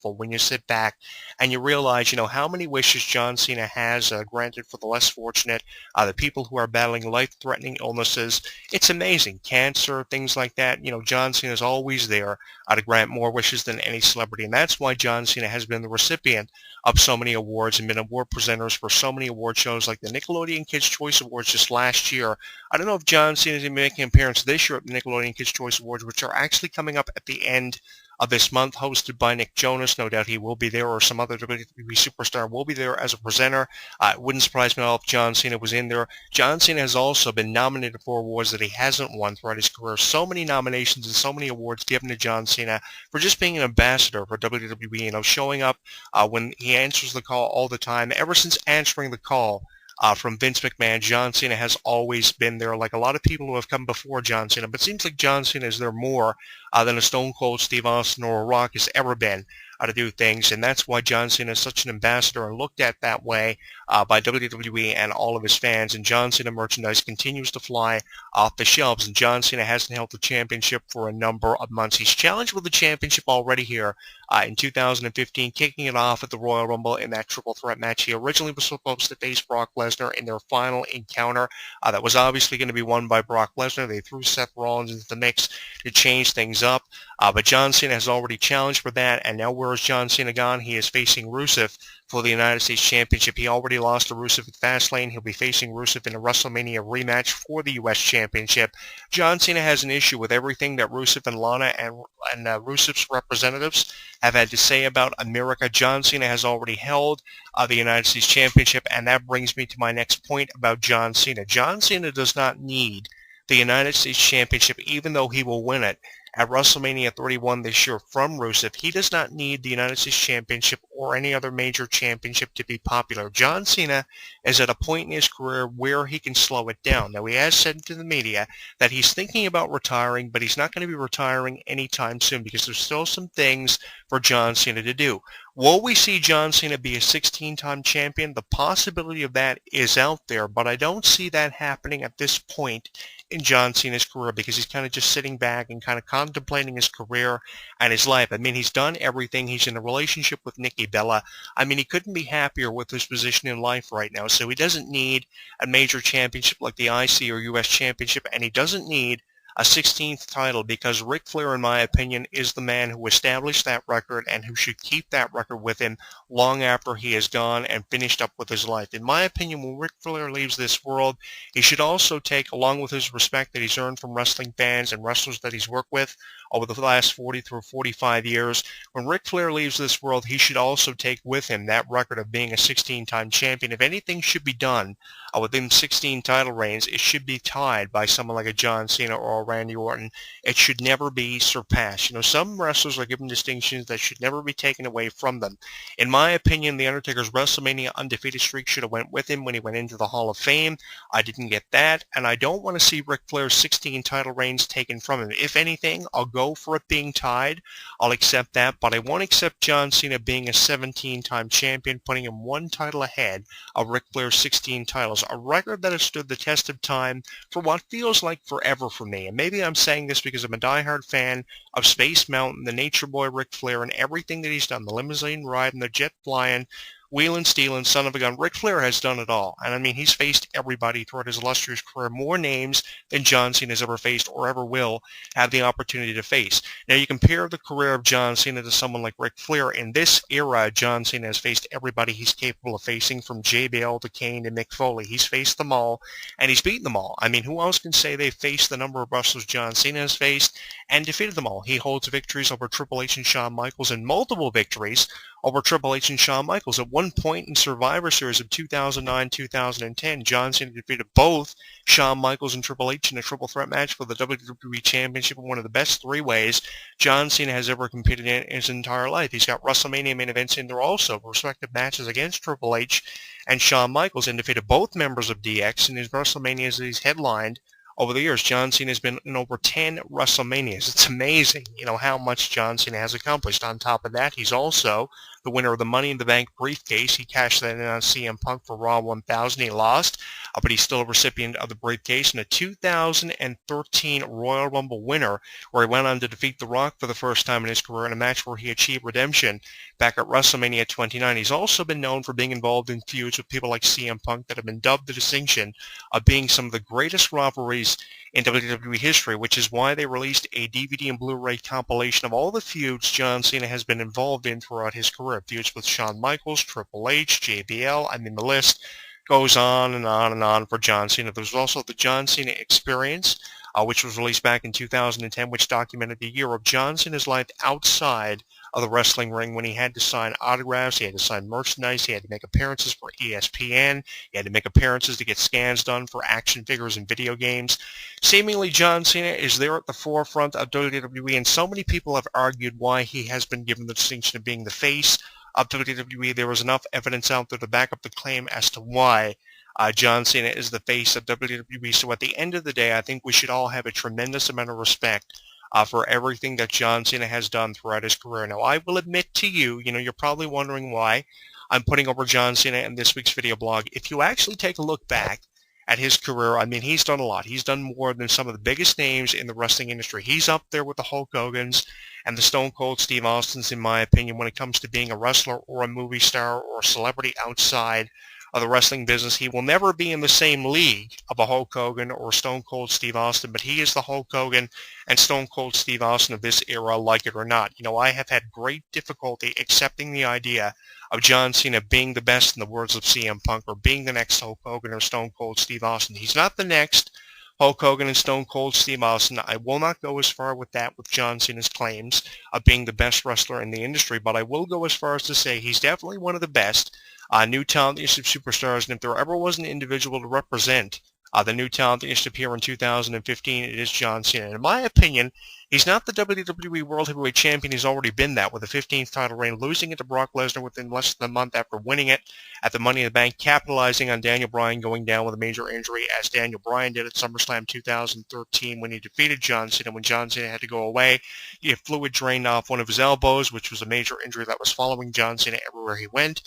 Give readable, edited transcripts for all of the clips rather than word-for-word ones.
powerful when you sit back and you realize, how many wishes John Cena has granted for the less fortunate, the people who are battling life-threatening illnesses. It's amazing. Cancer, things like that. John Cena is always there to grant more wishes than any celebrity. And that's why John Cena has been the recipient of so many awards and been award presenters for so many award shows like the Nickelodeon Kids' Choice Awards just last year. I don't know if John Cena is going to be making an appearance this year at the Nickelodeon Kids' Choice Awards, which are actually coming up at the end of this month, hosted by Nick Jonas. No doubt he will be there, or some other WWE superstar will be there as a presenter. It wouldn't surprise me at all if John Cena was in there. John Cena has also been nominated for awards that he hasn't won throughout his career. So many nominations and so many awards given to John Cena for just being an ambassador for WWE, showing up when he answers the call all the time. Ever since answering the call from Vince McMahon, John Cena has always been there, like a lot of people who have come before John Cena. But it seems like John Cena is there more than a Stone Cold Steve Austin or a Rock has ever been to do things. And that's why John Cena is such an ambassador and looked at that way by WWE and all of his fans. And John Cena merchandise continues to fly off the shelves. And John Cena hasn't held the championship for a number of months. He's challenged with the championship already here in 2015, kicking it off at the Royal Rumble in that triple threat match. He originally was supposed to face Brock Lesnar in their final encounter. That was obviously going to be won by Brock Lesnar. They threw Seth Rollins into the mix to change things up. But John Cena has already challenged for that, and now where is John Cena gone? He is facing Rusev for the United States Championship. He already lost to Rusev at Fastlane. He'll be facing Rusev in a WrestleMania rematch for the U.S. Championship. John Cena has an issue with everything that Rusev and Lana and Rusev's representatives have had to say about America. John Cena has already held the United States Championship, and that brings me to my next point about John Cena. John Cena does not need the United States Championship, even though he will win it at WrestleMania 31 this year from Rusev. He does not need the United States Championship or any other major championship to be popular. John Cena is at a point in his career where he can slow it down. Now, he has said to the media that he's thinking about retiring, but he's not going to be retiring anytime soon because there's still some things for John Cena to do. Will we see John Cena be a 16-time champion? The possibility of that is out there, but I don't see that happening at this point in John Cena's career because he's kind of just sitting back and kind of contemplating his career and his life. I mean, he's done everything. He's in a relationship with Nikki Bella. I mean, he couldn't be happier with his position in life right now, so he doesn't need a major championship like the IC or U.S. Championship, and he doesn't need a 16th title because Ric Flair, in my opinion, is the man who established that record and who should keep that record with him long after he has gone and finished up with his life. In my opinion, when Ric Flair leaves this world, he should also take, along with his respect that he's earned from wrestling fans and wrestlers that he's worked with over the last 40 through 45 years, when Ric Flair leaves this world, he should also take with him that record of being a 16-time champion. If anything should be done within 16 title reigns, it should be tied by someone like a John Cena or a Randy Orton. It should never be surpassed. Some wrestlers are given distinctions that should never be taken away from them. In my opinion, The Undertaker's WrestleMania undefeated streak should have went with him when he went into the Hall of Fame. I didn't get that, and I don't want to see Ric Flair's 16 title reigns taken from him. If anything, I'll go for it being tied. I'll accept that, but I won't accept John Cena being a 17-time champion, putting him one title ahead of Ric Flair's 16 titles, a record that has stood the test of time for what feels like forever for me. And maybe I'm saying this because I'm a diehard fan of Space Mountain, the Nature Boy Ric Flair, and everything that he's done, the limousine ride and the jet flying, wheeling, stealing, son of a gun. Ric Flair has done it all. And I mean, he's faced everybody throughout his illustrious career, more names than John Cena has ever faced or ever will have the opportunity to face. Now, you compare the career of John Cena to someone like Ric Flair. In this era, John Cena has faced everybody he's capable of facing, from JBL to Kane to Mick Foley. He's faced them all, and he's beaten them all. I mean, who else can say they've faced the number of wrestlers John Cena has faced and defeated them all? He holds victories over Triple H and Shawn Michaels and multiple victories over Triple H and Shawn Michaels. At one point in Survivor Series of 2009-2010, John Cena defeated both Shawn Michaels and Triple H in a triple threat match for the WWE Championship in one of the best three ways John Cena has ever competed in his entire life. He's got WrestleMania main events in there also, respective matches against Triple H and Shawn Michaels, and defeated both members of DX in his WrestleManias that he's headlined over the years. John Cena has been in over 10 WrestleManias. It's amazing, how much John Cena has accomplished. On top of that, he's also the winner of the Money in the Bank briefcase. He cashed that in on CM Punk for Raw 1000. He lost, but he's still a recipient of the briefcase, and a 2013 Royal Rumble winner, where he went on to defeat The Rock for the first time in his career in a match where he achieved redemption back at WrestleMania 29. He's also been known for being involved in feuds with people like CM Punk that have been dubbed the distinction of being some of the greatest rivalries in WWE history, which is why they released a DVD and Blu-ray compilation of all the feuds John Cena has been involved in throughout his career. Feuds with Shawn Michaels, Triple H, JBL, the list goes on and on and on for John Cena. There's also the John Cena Experience, which was released back in 2010, which documented the year of John Cena's life outside of the wrestling ring, when he had to sign autographs, he had to sign merchandise, he had to make appearances for ESPN, he had to make appearances to get scans done for action figures and video games. Seemingly, John Cena is there at the forefront of WWE, and so many people have argued why he has been given the distinction of being the face of WWE. There was enough evidence out there to back up the claim as to why John Cena is the face of WWE. So at the end of the day, I think we should all have a tremendous amount of respect for everything that John Cena has done throughout his career. Now, I will admit to you, you're probably wondering why I'm putting over John Cena in this week's video blog. If you actually take a look back at his career, he's done a lot. He's done more than some of the biggest names in the wrestling industry. He's up there with the Hulk Hogans and the Stone Cold Steve Austins, in my opinion, when it comes to being a wrestler or a movie star or a celebrity outside of the wrestling business. He will never be in the same league of a Hulk Hogan or Stone Cold Steve Austin, but he is the Hulk Hogan and Stone Cold Steve Austin of this era, like it or not. I have had great difficulty accepting the idea of John Cena being the best, in the words of CM Punk, or being the next Hulk Hogan or Stone Cold Steve Austin. He's not the next Hulk Hogan and Stone Cold Steve Austin. I will not go as far with that with John Cena's claims of being the best wrestler in the industry, but I will go as far as to say he's definitely one of the best new talent of superstars, and if there ever was an individual to represent the new talent that used to appear in 2015, it is John Cena. In my opinion, he's not the WWE World Heavyweight Champion. He's already been that with a 15th title reign, losing it to Brock Lesnar within less than a month after winning it at the Money in the Bank, capitalizing on Daniel Bryan going down with a major injury, as Daniel Bryan did at SummerSlam 2013 when he defeated John Cena. When John Cena had to go away, he had fluid drained off one of his elbows, which was a major injury that was following John Cena everywhere he went.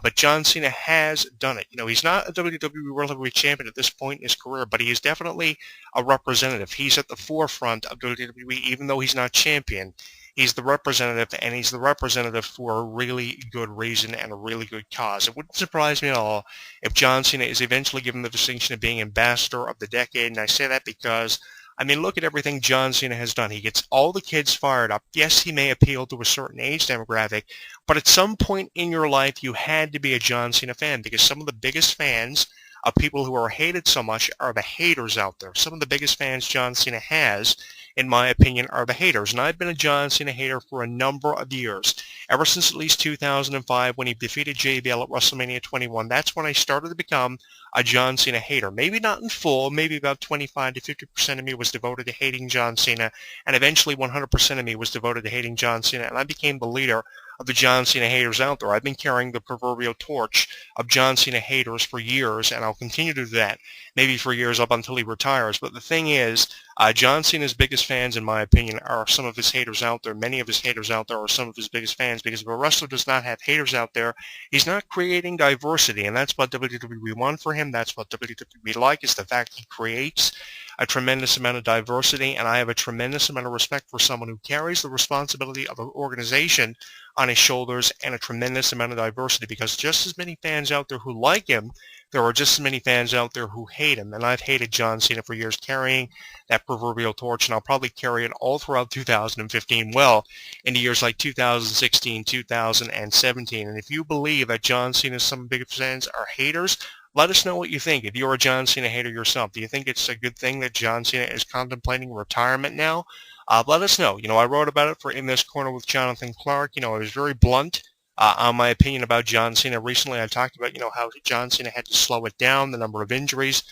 But John Cena has done it. He's not a WWE World Heavyweight Champion at this point in his career, but he is definitely a representative. He's at the forefront of WWE, even though he's not champion. He's the representative, and he's the representative for a really good reason and a really good cause. It wouldn't surprise me at all if John Cena is eventually given the distinction of being Ambassador of the Decade, and I say that because look at everything John Cena has done. He gets all the kids fired up. Yes, he may appeal to a certain age demographic, but at some point in your life, you had to be a John Cena fan, because some of the biggest fans of people who are hated so much are the haters out there. Some of the biggest fans John Cena has, in my opinion, are the haters. And I've been a John Cena hater for a number of years. Ever since at least 2005, when he defeated JBL at WrestleMania 21, that's when I started to become a John Cena hater. Maybe not in full, maybe about 25 to 50% of me was devoted to hating John Cena, and eventually 100% of me was devoted to hating John Cena, and I became the leader of the John Cena haters out there. I've been carrying the proverbial torch of John Cena haters for years, and I'll continue to do that, maybe for years up until he retires. But the thing is, John Cena's biggest fans, in my opinion, are some of his haters out there. Many of his haters out there are some of his biggest fans, because if a wrestler does not have haters out there, he's not creating diversity, and that's what WWE want for him. That's what WWE like, is the fact he creates a tremendous amount of diversity, and I have a tremendous amount of respect for someone who carries the responsibility of an organization on his shoulders, and a tremendous amount of diversity, because just as many fans out there who like him, there are just as many fans out there who hate him. And I've hated John Cena for years, carrying that proverbial torch, and I'll probably carry it all throughout 2015, well into years like 2016, 2017. And if you believe that John Cena's some big fans are haters, let us know what you think. If you're a John Cena hater yourself, do you think it's a good thing that John Cena is contemplating retirement now? Let us know. I wrote about it for In This Corner with Jonathan Clarke. I was very blunt on my opinion about John Cena recently. I talked about, how John Cena had to slow it down, the number of injuries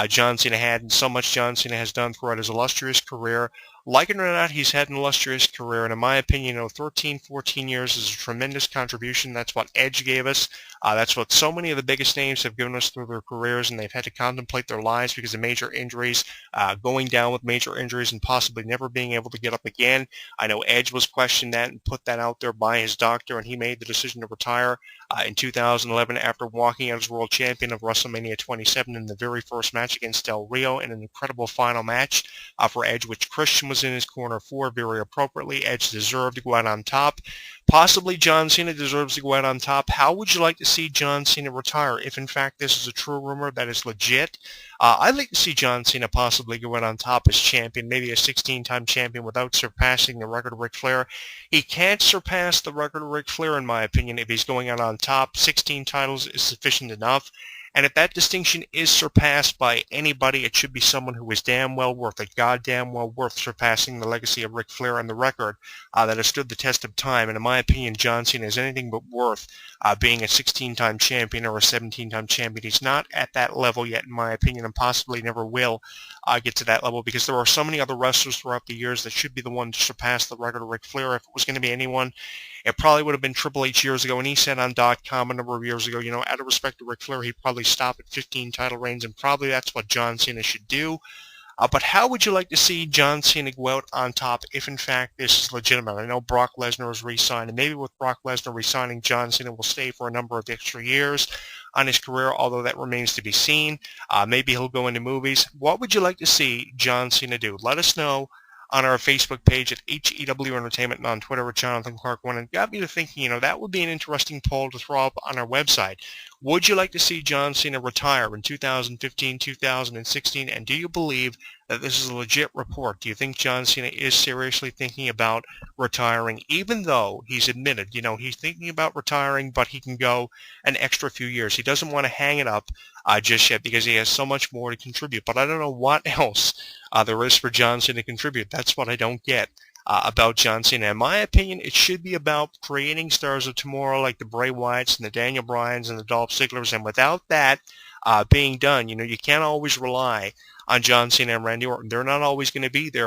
John Cena had, and so much John Cena has done throughout his illustrious career, Like it or not, he's had an illustrious career, and in my opinion, 13, 14 years is a tremendous contribution. That's what Edge gave us. That's what so many of the biggest names have given us through their careers, and they've had to contemplate their lives because of major injuries, going down with major injuries, and possibly never being able to get up again. I know Edge was questioned that and put that out there by his doctor, and he made the decision to retire in 2011 after walking out as world champion of WrestleMania 27 in the very first match against Del Rio in an incredible final match for Edge, which Christian was in his corner for very appropriately. Edge deserved to go out on top. Possibly John Cena deserves to go out on top. How would you like to see John Cena retire if, in fact, this is a true rumor that is legit? I'd like to see John Cena possibly go out on top as champion, maybe a 16-time champion without surpassing the record of Ric Flair. He can't surpass the record of Ric Flair, in my opinion, if he's going out on top. 16 titles is sufficient enough. And if that distinction is surpassed by anybody, it should be someone who is damn well worth it, goddamn well worth surpassing the legacy of Ric Flair and the record that has stood the test of time. And in my opinion, John Cena is anything but worth being a 16-time champion or a 17-time champion. He's not at that level yet, in my opinion, and possibly never will get to that level because there are so many other wrestlers throughout the years that should be the one to surpass the record of Ric Flair. If it was going to be anyone, it probably would have been Triple H years ago, and he said on .com a number of years ago, out of respect to Ric Flair, he'd probably stop at 15 title reigns, and probably that's what John Cena should do. But how would you like to see John Cena go out on top if, in fact, this is legitimate? I know Brock Lesnar is re-signed, and maybe with Brock Lesnar re-signing, John Cena will stay for a number of extra years on his career, although that remains to be seen. Maybe he'll go into movies. What would you like to see John Cena do? Let us know on our Facebook page at HEW Entertainment and on Twitter at Jonathan Clarke1. And got me to thinking, that would be an interesting poll to throw up on our website. Would you like to see John Cena retire in 2015, 2016? And do you believe that this is a legit report? Do you think John Cena is seriously thinking about retiring, even though he's admitted, he's thinking about retiring, but he can go an extra few years? He doesn't want to hang it up just yet because he has so much more to contribute. But I don't know what else there is for John Cena to contribute. That's what I don't get about John Cena. In my opinion, it should be about creating stars of tomorrow like the Bray Wyatts and the Daniel Bryans and the Dolph Ziglers. And without that being done, you can't always rely on John Cena and Randy Orton. They're not always going to be there